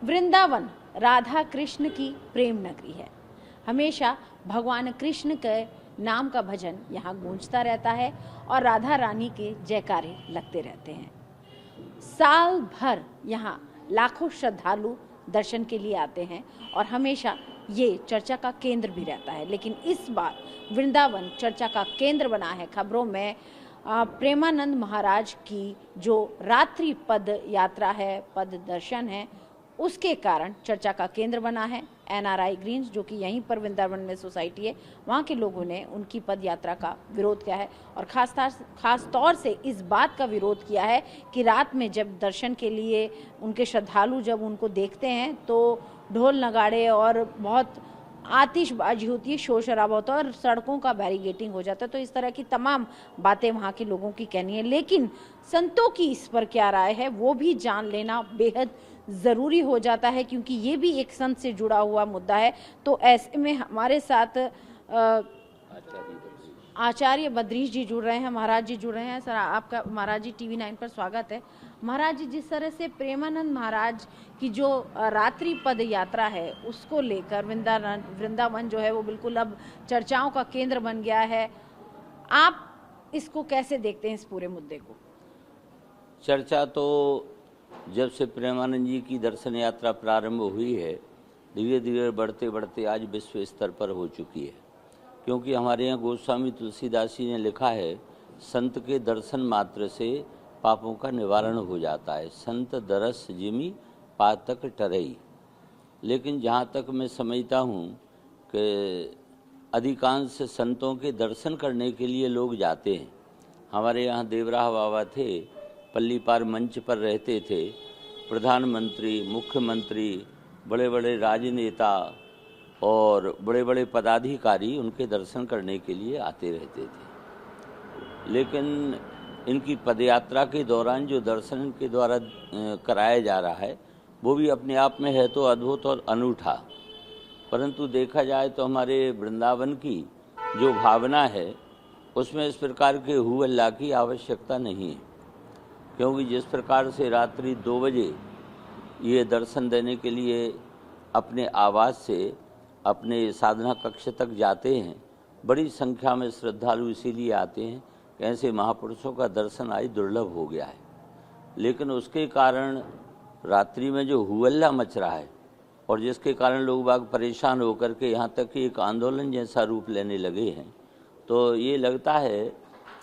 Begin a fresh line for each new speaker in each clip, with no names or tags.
वृंदावन राधा कृष्ण की प्रेम नगरी है। हमेशा भगवान कृष्ण के नाम का भजन यहाँ गूंजता रहता है और राधा रानी के जयकारे लगते रहते हैं। साल भर यहाँ लाखों श्रद्धालु दर्शन के लिए आते हैं और हमेशा ये चर्चा का केंद्र भी रहता है। लेकिन इस बार वृंदावन चर्चा का केंद्र बना है। खबरों में प्रेमानंद महाराज की जो रात्रि पद यात्रा है, पद दर्शन है, उसके कारण चर्चा का केंद्र बना है। NRI ग्रीन्स जो कि यहीं पर वृंदावन में सोसाइटी है, वहाँ के लोगों ने उनकी पद यात्रा का विरोध किया है और खास तौर से इस बात का विरोध किया है कि रात में जब दर्शन के लिए उनके श्रद्धालु जब उनको देखते हैं तो ढोल नगाड़े और बहुत आतिशबाजी होती है, शोर शराबा होता है और सड़कों का बैरिगेटिंग हो जाता है। तो इस तरह की तमाम बातें वहाँ के लोगों की कहनी है। लेकिन संतों की इस पर क्या राय है वो भी जान लेना बेहद ज़रूरी हो जाता है, क्योंकि ये भी एक संत से जुड़ा हुआ मुद्दा है। तो ऐसे में हमारे साथ आचार्य बद्रीश जी जुड़ रहे हैं, महाराज जी जुड़ रहे हैं। सर, आपका महाराज जी TV9 पर स्वागत है। महाराज जी, जिस तरह से प्रेमानंद महाराज की जो रात्रि पद यात्रा है उसको लेकर वृंदावन जो है वो बिल्कुल अब चर्चाओं का केंद्र बन गया है, आप इसको कैसे देखते हैं, इस पूरे मुद्दे को?
चर्चा तो जब से प्रेमानंद जी की दर्शन यात्रा प्रारंभ हुई है, धीरे धीरे बढ़ते बढ़ते आज विश्व स्तर पर हो चुकी है। क्योंकि हमारे यहाँ गोस्वामी तुलसीदास जी ने लिखा है, संत के दर्शन मात्र से पापों का निवारण हो जाता है, संत दरस जिमी पातक टरई। लेकिन जहाँ तक मैं समझता हूँ कि अधिकांश संतों के दर्शन करने के लिए लोग जाते हैं। हमारे यहाँ देवराह बाबा थे, पल्ली पार मंच पर रहते थे। प्रधानमंत्री, मुख्यमंत्री, बड़े बड़े राजनेता और बड़े बड़े पदाधिकारी उनके दर्शन करने के लिए आते रहते थे। लेकिन इनकी पदयात्रा के दौरान जो दर्शन इनके द्वारा कराया जा रहा है वो भी अपने आप में है तो अद्भुत और अनूठा। परंतु देखा जाए तो हमारे वृंदावन की जो भावना है उसमें इस प्रकार के हु अल्लाह की आवश्यकता नहीं है। क्योंकि जिस प्रकार से रात्रि 2 बजे ये दर्शन देने के लिए अपने आवास से अपने साधना कक्ष तक जाते हैं, बड़ी संख्या में श्रद्धालु इसीलिए आते हैं कि ऐसे महापुरुषों का दर्शन आज दुर्लभ हो गया है। लेकिन उसके कारण रात्रि में जो हुअल्ला मच रहा है और जिसके कारण लोग बाग परेशान होकर के यहाँ तक कि एक आंदोलन जैसा रूप लेने लगे हैं, तो ये लगता है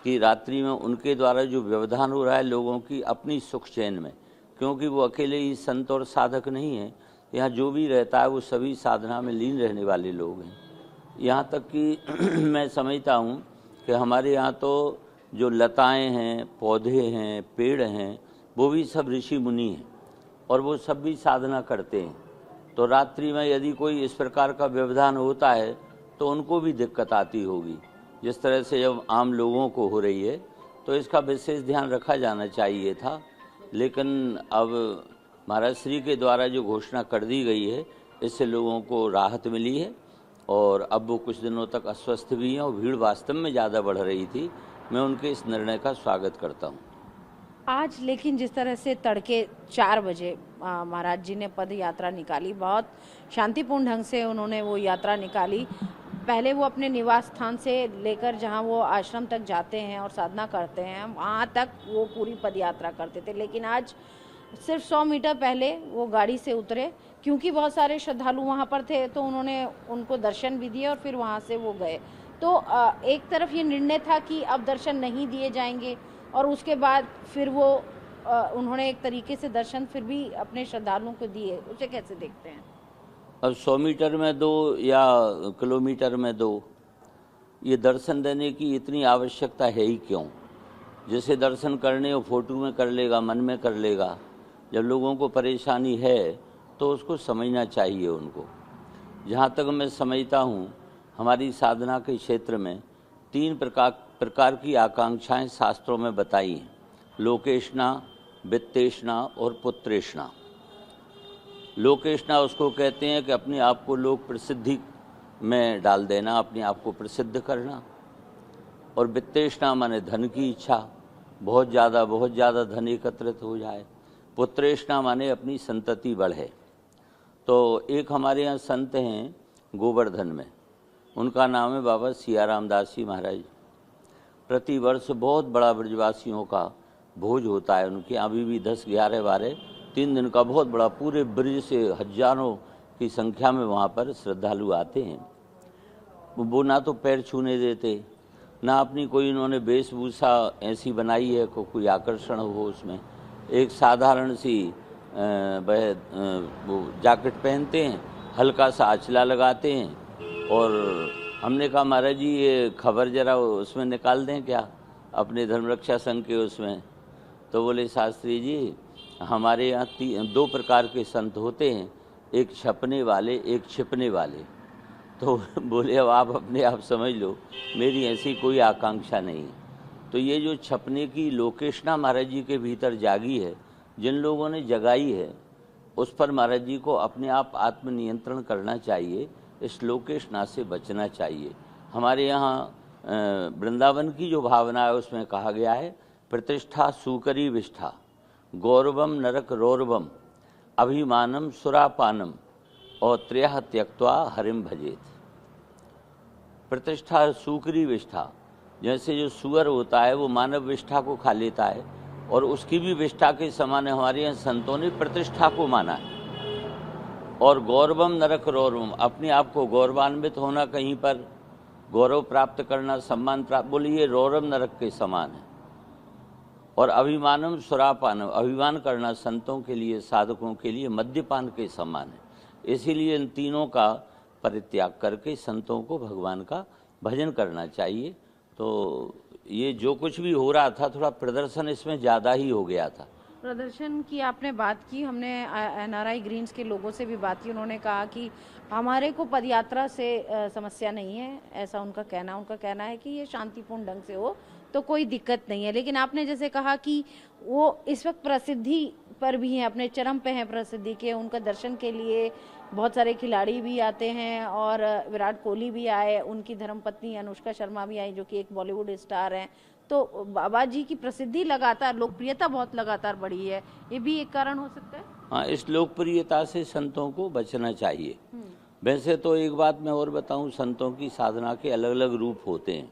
कि रात्रि में उनके द्वारा जो व्यवधान हो रहा है लोगों की अपनी सुख चैन में, क्योंकि वो अकेले ही संत और साधक नहीं हैं, यहाँ जो भी रहता है वो सभी साधना में लीन रहने वाले लोग हैं। यहाँ तक कि मैं समझता हूँ कि हमारे यहाँ तो जो लताएं हैं, पौधे हैं, पेड़ हैं, वो भी सब ऋषि मुनि हैं और वो सब भी साधना करते हैं। तो रात्रि में यदि कोई इस प्रकार का व्यवधान होता है तो उनको भी दिक्कत आती होगी, जिस तरह से जब आम लोगों को हो रही है। तो इसका विशेष ध्यान रखा जाना चाहिए था। लेकिन अब महाराज श्री के द्वारा जो घोषणा कर दी गई है, इससे लोगों को राहत मिली है और अब वो कुछ दिनों तक अस्वस्थ भी हैं और भीड़ वास्तव में ज़्यादा बढ़ रही थी। मैं उनके इस निर्णय का स्वागत करता हूँ।
आज लेकिन जिस तरह से तड़के 4 बजे महाराज जी ने पद यात्रा निकाली, बहुत शांतिपूर्ण ढंग से उन्होंने वो यात्रा निकाली। पहले वो अपने निवास स्थान से लेकर जहाँ वो आश्रम तक जाते हैं और साधना करते हैं, वहाँ तक वो पूरी पद यात्रा करते थे। लेकिन आज सिर्फ 100 मीटर पहले वो गाड़ी से उतरे, क्योंकि बहुत सारे श्रद्धालु वहाँ पर थे तो उन्होंने उनको दर्शन भी दिए और फिर वहाँ से वो गए। तो एक तरफ ये निर्णय था कि अब दर्शन नहीं दिए जाएंगे और उसके बाद फिर वो उन्होंने एक तरीके से दर्शन फिर भी अपने श्रद्धालुओं को दिए। उसे कैसे देखते हैं?
अब 100 मीटर में दो या किलोमीटर में दो, ये दर्शन देने की इतनी आवश्यकता है ही क्यों? जिसे दर्शन करने हो फोटो में कर लेगा, मन में कर लेगा। जब लोगों को परेशानी है तो उसको समझना चाहिए उनको। जहाँ तक मैं समझता हूँ, हमारी साधना के क्षेत्र में 3 प्रकार की आकांक्षाएं शास्त्रों में बताई हैं: लोकेशना, वित्तेशना और पुत्रेशना। लोकेशना उसको कहते हैं कि अपने आप को लोक प्रसिद्धि में डाल देना, अपने आप को प्रसिद्ध करना। और वित्तेशना माने धन की इच्छा, बहुत ज़्यादा धन एकत्रित हो जाए। पुत्रेशना माने अपनी संतति बढ़े। तो एक हमारे यहाँ संत हैं गोवर्धन में, उनका नाम है बाबा सिया रामदास जी महाराज। प्रतिवर्ष बहुत बड़ा ब्रजवासियों का भोज होता है उनके यहाँ, अभी भी 10, 11, 12, 3 दिन का बहुत बड़ा, पूरे ब्रज से हजारों की संख्या में वहाँ पर श्रद्धालु आते हैं। वो ना तो पैर छूने देते, ना अपनी कोई उन्होंने वेशभूषा ऐसी बनाई है को कोई आकर्षण हो उसमें। एक साधारण सी वह वो जैकेट पहनते हैं, हल्का सा आंचला लगाते हैं। और हमने कहा महाराज जी ये खबर जरा उसमें निकाल दें क्या, अपने धर्मरक्षा संघ के उसमें। तो बोले शास्त्री जी हमारे यहाँ 2 प्रकार के संत होते हैं, एक छपने वाले, एक छिपने वाले। तो बोले अब आप अपने आप समझ लो, मेरी ऐसी कोई आकांक्षा नहीं है। तो ये जो छपने की लोकेशना महाराज जी के भीतर जागी है, जिन लोगों ने जगाई है, उस पर महाराज जी को अपने आप आत्मनियंत्रण करना चाहिए, इस लोकेशना से बचना चाहिए। हमारे यहाँ वृंदावन की जो भावना है उसमें कहा गया है, प्रतिष्ठा सुकरी विष्ठा, गौरवम नरक रौरवम, अभिमानम सुरापानम और त्रयः त्यक्त्वा हरिम भजेत। प्रतिष्ठा सुकरी विष्ठा, जैसे जो सुअर होता है वो मानव विष्ठा को खा लेता है, और उसकी भी विष्ठा के समान हमारे यहाँ संतों ने प्रतिष्ठा को माना है। और गौरवम नरक रौरवम, अपने आप को गौरवान्वित होना, कहीं पर गौरव प्राप्त करना, सम्मान प्राप्त, बोले ये रौरव नरक के समान है। और अभिमानम सुरापानम, अभिमान करना संतों के लिए, साधकों के लिए मद्यपान के समान है। इसीलिए इन तीनों का परित्याग करके संतों को भगवान का भजन करना चाहिए। तो ये जो कुछ भी हो रहा था, थोड़ा प्रदर्शन इसमें ज़्यादा ही हो गया था।
प्रदर्शन की आपने बात की, हमने NRI ग्रीन्स के लोगों से भी बात की। उन्होंने कहा कि हमारे को पदयात्रा से समस्या नहीं है, ऐसा उनका कहना है कि ये शांतिपूर्ण ढंग से हो तो कोई दिक्कत नहीं है। लेकिन आपने जैसे कहा कि वो इस वक्त प्रसिद्धि पर भी हैं, अपने चरम पे हैं प्रसिद्धि के, उनका दर्शन के लिए बहुत सारे खिलाड़ी भी आते हैं और विराट कोहली भी आए, उनकी धर्मपत्नी अनुष्का शर्मा भी आई जो कि एक बॉलीवुड स्टार हैं। तो बाबा जी की प्रसिद्धि लगातार, लोकप्रियता बहुत लगातार बढ़ी है, ये भी एक कारण हो सकता है।
हाँ, इस लोकप्रियता से संतों को बचना चाहिए। वैसे तो एक बात मैं और बताऊं, संतों की साधना के अलग अलग रूप होते हैं।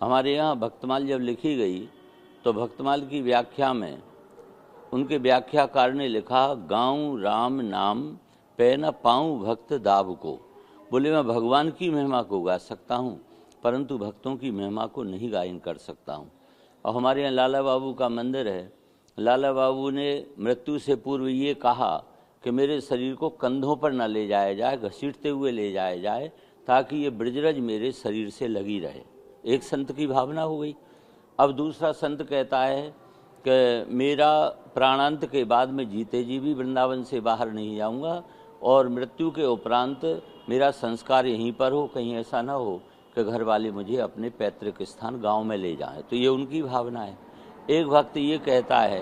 हमारे यहाँ भक्तमाल जब लिखी गई तो भक्तमाल की व्याख्या में उनके व्याख्याकार ने लिखा, गाऊं राम नाम पे न पाऊं भक्त दाब को। बोले मैं भगवान की महिमा को गा सकता हूँ, परंतु भक्तों की महिमा को नहीं गायन कर सकता हूँ। और हमारे यहाँ लाला बाबू का मंदिर है। लाला बाबू ने मृत्यु से पूर्व ये कहा कि मेरे शरीर को कंधों पर न ले जाया जाए, घसीटते हुए ले जाया जाए, ताकि ये ब्रजरज मेरे शरीर से लगी रहे। एक संत की भावना हो गई। अब दूसरा संत कहता है कि मेरा प्राणांत के बाद में जीते जी भी वृंदावन से बाहर नहीं जाऊंगा, और मृत्यु के उपरांत मेरा संस्कार यहीं पर हो, कहीं ऐसा ना हो कि घर वाले मुझे अपने पैतृक स्थान गांव में ले जाएं। तो ये उनकी भावना है। एक भक्त ये कहता है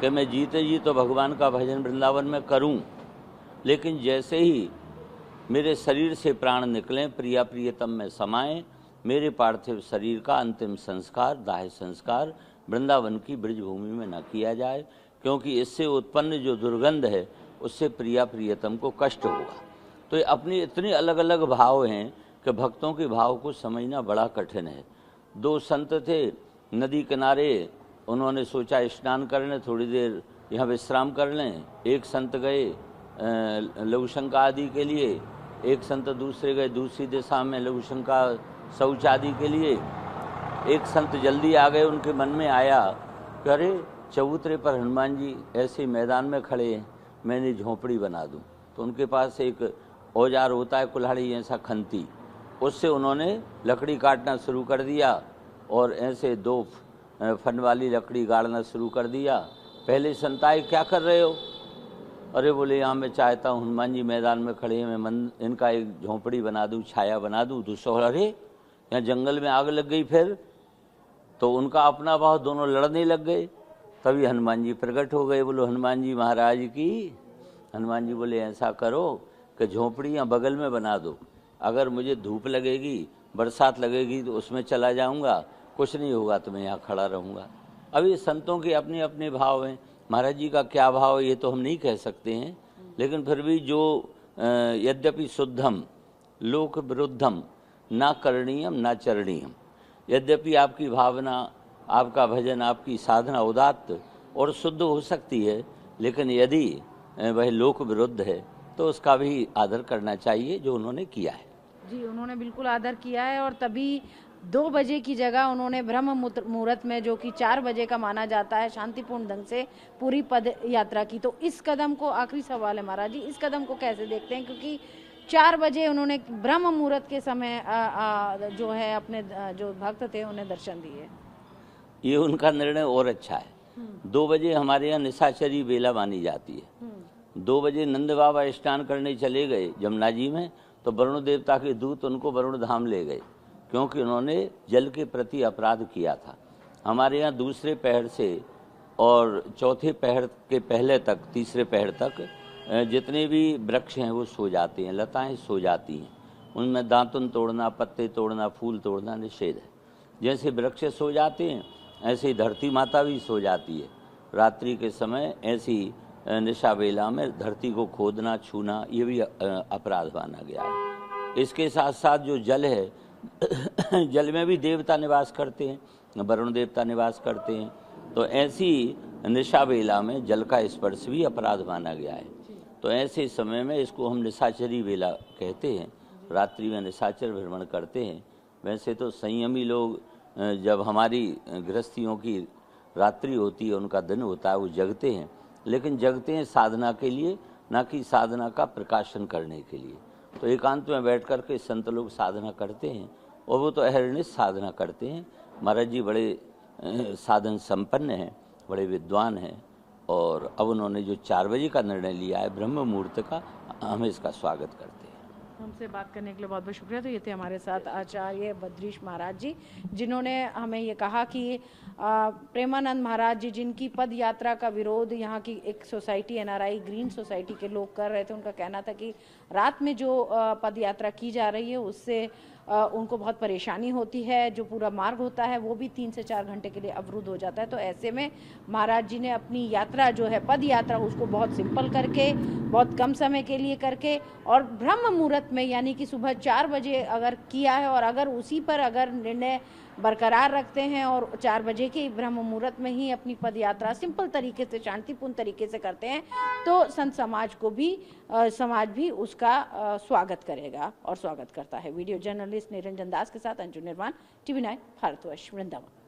कि मैं जीते जी तो भगवान का भजन वृंदावन में करूं, लेकिन जैसे ही मेरे शरीर से प्राण निकलें, प्रिया प्रियतम में समाएं, मेरे पार्थिव शरीर का अंतिम संस्कार, दाह संस्कार वृंदावन की ब्रजभूमि में न किया जाए, क्योंकि इससे उत्पन्न जो दुर्गंध है उससे प्रिया प्रियतम को कष्ट होगा। तो ये अपनी इतने अलग अलग भाव हैं कि भक्तों के भाव को समझना बड़ा कठिन है। 2 संत थे नदी किनारे, उन्होंने सोचा स्नान कर लें, थोड़ी देर यहाँ विश्राम कर लें। एक संत गए लघुशंका आदि के लिए, एक संत दूसरे गए दूसरी दिशा में लघुशंका शौच आदि के लिए। एक संत जल्दी आ गए, उनके मन में आया कि अरे चबूतरे पर हनुमान जी ऐसे मैदान में खड़े हैं, मैंने झोंपड़ी बना दूं। तो उनके पास एक औजार होता है कुल्हाड़ी जैसा खंती, उससे उन्होंने लकड़ी काटना शुरू कर दिया और ऐसे 2 फन वाली लकड़ी गाड़ना शुरू कर दिया। पहले संत आए, क्या कर रहे हो? अरे बोले यहाँ मैं चाहता हूँ हनुमान जी मैदान में खड़े हैं, मैं इनका एक झोंपड़ी बना दूँ, छाया बना दूँ। दूसरा, अरे यहाँ जंगल में आग लग गई। फिर तो उनका अपना भाव, दोनों लड़ने लग गए। तभी हनुमान जी प्रकट हो गए। बोलो हनुमान जी महाराज की। हनुमान जी बोले ऐसा करो कि झोंपड़ी यहाँ बगल में बना दो, अगर मुझे धूप लगेगी, बरसात लगेगी तो उसमें चला जाऊंगा, कुछ नहीं होगा तो मैं यहाँ खड़ा रहूँगा। अब ये संतों के अपने अपने भाव हैं। महाराज जी का क्या भाव है ये तो हम नहीं कह सकते हैं, लेकिन फिर भी जो यद्यपि शुद्धम लोक विरुद्धम ना करणीयम ना चरणीयम। यद्यपि आपकी भावना, आपका भजन, आपकी साधना उदात्त और शुद्ध हो सकती है, लेकिन यदि वह लोक विरुद्ध है तो उसका भी आदर करना चाहिए, जो उन्होंने किया है।
जी, उन्होंने बिल्कुल आदर किया है और तभी 2 बजे की जगह उन्होंने ब्रह्म मुहूर्त में, जो कि 4 बजे का माना जाता है, शांतिपूर्ण ढंग से पूरी पद यात्रा की। तो इस कदम को, आखिरी सवाल है महाराज जी, इस कदम को कैसे देखते हैं? क्योंकि 4 बजे उन्होंने ब्रह्म मुहूर्त के समय जो है अपने जो भक्त थे उन्हें दर्शन दिए।
ये उनका निर्णय और अच्छा है। 2 बजे हमारे यहाँ निशाचरी बेला मानी जाती है। 2 बजे नंद बाबा स्नान करने चले गए जमुना जी में, तो वरुण देवता के दूत उनको वरुण धाम ले गए, क्योंकि उन्होंने जल के प्रति अपराध किया था। हमारे यहाँ दूसरे पहर से और चौथे पहर के पहले तक, तीसरे पहर तक जितने भी वृक्ष हैं वो सो जाते हैं, लताएं सो जाती हैं। उनमें दातुन तोड़ना, पत्ते तोड़ना, फूल तोड़ना निषेध है। जैसे वृक्ष सो जाते हैं ऐसे ही धरती माता भी सो जाती है। रात्रि के समय ऐसी निशा बेला में धरती को खोदना, छूना, ये भी अपराध माना गया है। इसके साथ साथ जो जल है जल में भी देवता निवास करते हैं, वरुण देवता निवास करते हैं, तो ऐसी निशा बेला में जल का स्पर्श भी अपराध माना गया है। तो ऐसे समय में इसको हम निशाचरी बेला कहते हैं। रात्रि में निशाचर भ्रमण करते हैं। वैसे तो संयमी लोग जब हमारी गृहस्थियों की रात्रि होती है, उनका दिन होता है, वो जगते हैं, लेकिन जगते हैं साधना के लिए, ना कि साधना का प्रकाशन करने के लिए। तो एकांत में बैठ कर के संत लोग साधना करते हैं, और वो तो अहर्निश साधना करते हैं। महाराज जी बड़े साधन संपन्न हैं, बड़े विद्वान हैं, और अब उन्होंने जो 4 बजे का निर्णय लिया है ब्रह्म मुहूर्त का, हम इसका स्वागत करते हैं।
हमसे बात करने के लिए बहुत बहुत शुक्रिया। तो ये थे हमारे साथ आचार्य बद्रीश महाराज जी, जिन्होंने हमें ये कहा कि प्रेमानंद महाराज जी, जिनकी पद यात्रा का विरोध यहाँ की एक सोसाइटी, NRI ग्रीन सोसाइटी के लोग कर रहे थे, उनका कहना था कि रात में जो पद यात्रा की जा रही है उससे उनको बहुत परेशानी होती है। जो पूरा मार्ग होता है वो भी 3 से 4 घंटे के लिए अवरुद्ध हो जाता है। तो ऐसे में महाराज जी ने अपनी यात्रा जो है, पद यात्रा, उसको बहुत सिंपल करके, बहुत कम समय के लिए करके, और ब्रह्म मुहूर्त में यानी कि सुबह 4 बजे अगर किया है, और अगर उसी पर अगर निर्णय बरकरार रखते हैं और 4 बजे के ब्रह्म मुहूर्त में ही अपनी पद यात्रा सिंपल तरीके से, शांतिपूर्ण तरीके से करते हैं, तो संत समाज को भी समाज भी उसका स्वागत करेगा और स्वागत करता है। वीडियो जर्नलिस्ट निरंजन दास के साथ अंजू निर्माण, TV9 भारतवर्ष, वृंदावन।